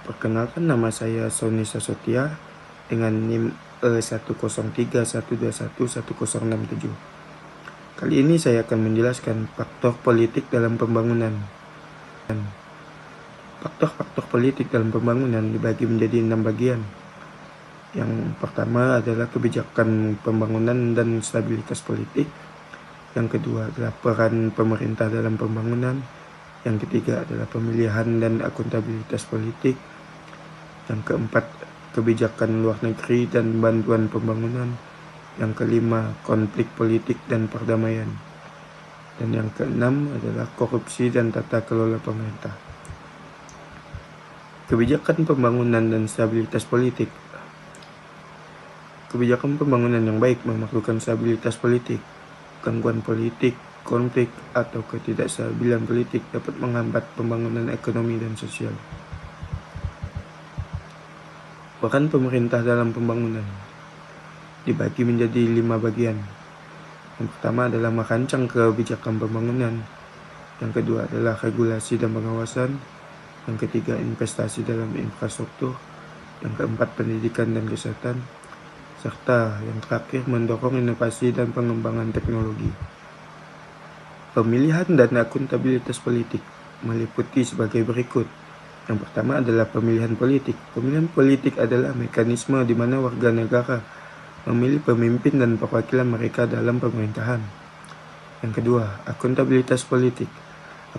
Perkenalkan, nama saya Sony Sasotia dengan NIM E1031211067. Kali ini saya akan menjelaskan faktor politik dalam pembangunan. Faktor-faktor politik dalam pembangunan dibagi menjadi 6 bagian. Yang pertama adalah kebijakan pembangunan dan stabilitas politik. Yang kedua adalah peran pemerintah dalam pembangunan. Yang ketiga adalah pemilihan dan akuntabilitas politik. Yang keempat, kebijakan luar negeri dan bantuan pembangunan. Yang kelima, konflik politik dan perdamaian. Dan yang keenam adalah korupsi dan tata kelola pemerintah. Kebijakan pembangunan dan stabilitas politik. Kebijakan pembangunan yang baik memerlukan stabilitas politik. Gangguan politik, konflik, atau ketidakstabilan politik dapat menghambat pembangunan ekonomi dan sosial. Peran pemerintah dalam pembangunan dibagi menjadi 5 bagian. Yang pertama adalah merancang kebijakan pembangunan. Yang kedua adalah regulasi dan pengawasan. Yang ketiga, investasi dalam infrastruktur. Yang keempat, pendidikan dan kesehatan. Serta yang terakhir, mendorong inovasi dan pengembangan teknologi. Pemilihan dan akuntabilitas politik meliputi sebagai berikut. Yang pertama adalah pemilihan politik. Pemilihan politik adalah mekanisme di mana warga negara memilih pemimpin dan perwakilan mereka dalam pemerintahan. Yang kedua, akuntabilitas politik.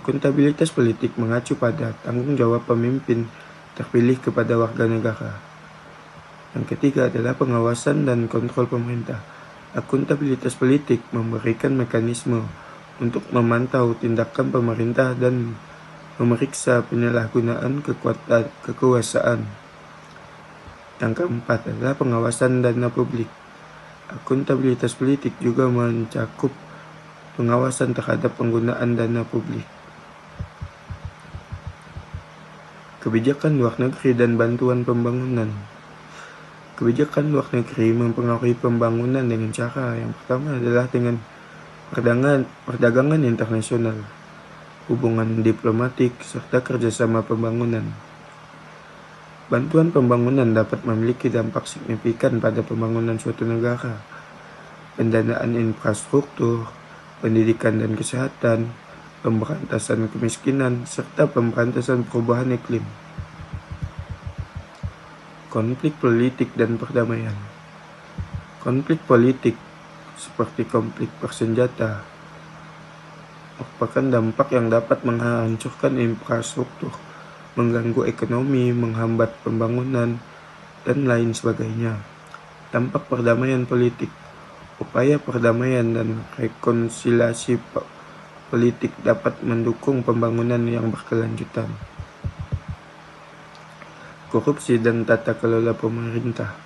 Akuntabilitas politik mengacu pada tanggung jawab pemimpin terpilih kepada warga negara. Yang ketiga adalah pengawasan dan kontrol pemerintah. Akuntabilitas politik memberikan mekanisme untuk memantau tindakan pemerintah dan memeriksa penyalahgunaan kekuasaan. Yang keempat adalah pengawasan dana publik. Akuntabilitas politik juga mencakup pengawasan terhadap penggunaan dana publik. Kebijakan luar negeri dan bantuan pembangunan. Kebijakan luar negeri mempengaruhi pembangunan dengan cara yang pertama adalah dengan perdagangan internasional, hubungan diplomatik, serta kerjasama pembangunan. Bantuan pembangunan dapat memiliki dampak signifikan pada pembangunan suatu negara. Pendanaan infrastruktur, pendidikan dan kesehatan, pemberantasan kemiskinan, serta pemberantasan perubahan iklim. Konflik politik dan perdamaian. Konflik politik seperti konflik bersenjata merupakan dampak yang dapat menghancurkan infrastruktur, mengganggu ekonomi, menghambat pembangunan, dan lain sebagainya. Dampak perdamaian politik. Upaya perdamaian dan rekonsiliasi politik dapat mendukung pembangunan yang berkelanjutan. Korupsi dan tata kelola pemerintah.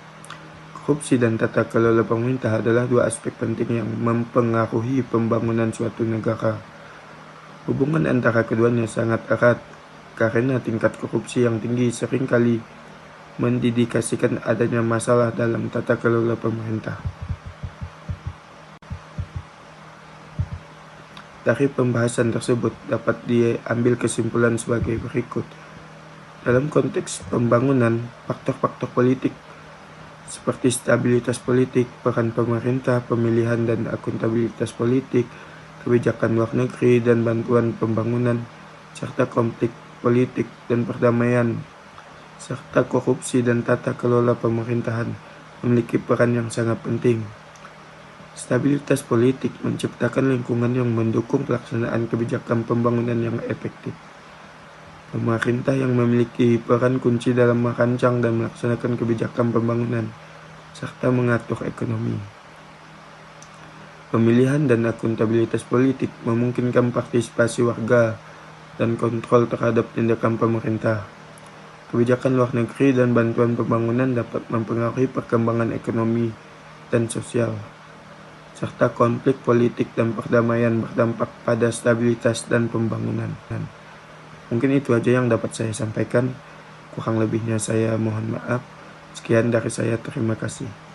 Korupsi dan tata kelola pemerintah adalah dua aspek penting yang mempengaruhi pembangunan suatu negara. Hubungan antara keduanya sangat erat karena tingkat korupsi yang tinggi seringkali mendedikasikan adanya masalah dalam tata kelola pemerintah. Dari pembahasan tersebut dapat diambil kesimpulan sebagai berikut. Dalam konteks pembangunan, faktor-faktor politik seperti stabilitas politik, peran pemerintah, pemilihan dan akuntabilitas politik, kebijakan luar negeri dan bantuan pembangunan, serta konflik politik dan perdamaian, serta korupsi dan tata kelola pemerintahan memiliki peran yang sangat penting. Stabilitas politik menciptakan lingkungan yang mendukung pelaksanaan kebijakan pembangunan yang efektif. Pemerintah yang memiliki peran kunci dalam merancang dan melaksanakan kebijakan pembangunan, serta mengatur ekonomi. Pemilihan dan akuntabilitas politik memungkinkan partisipasi warga dan kontrol terhadap tindakan pemerintah. Kebijakan luar negeri dan bantuan pembangunan dapat mempengaruhi perkembangan ekonomi dan sosial, serta konflik politik dan perdamaian berdampak pada stabilitas dan pembangunan. Mungkin itu aja yang dapat saya sampaikan. Kurang lebihnya saya mohon maaf. Sekian dari saya, terima kasih.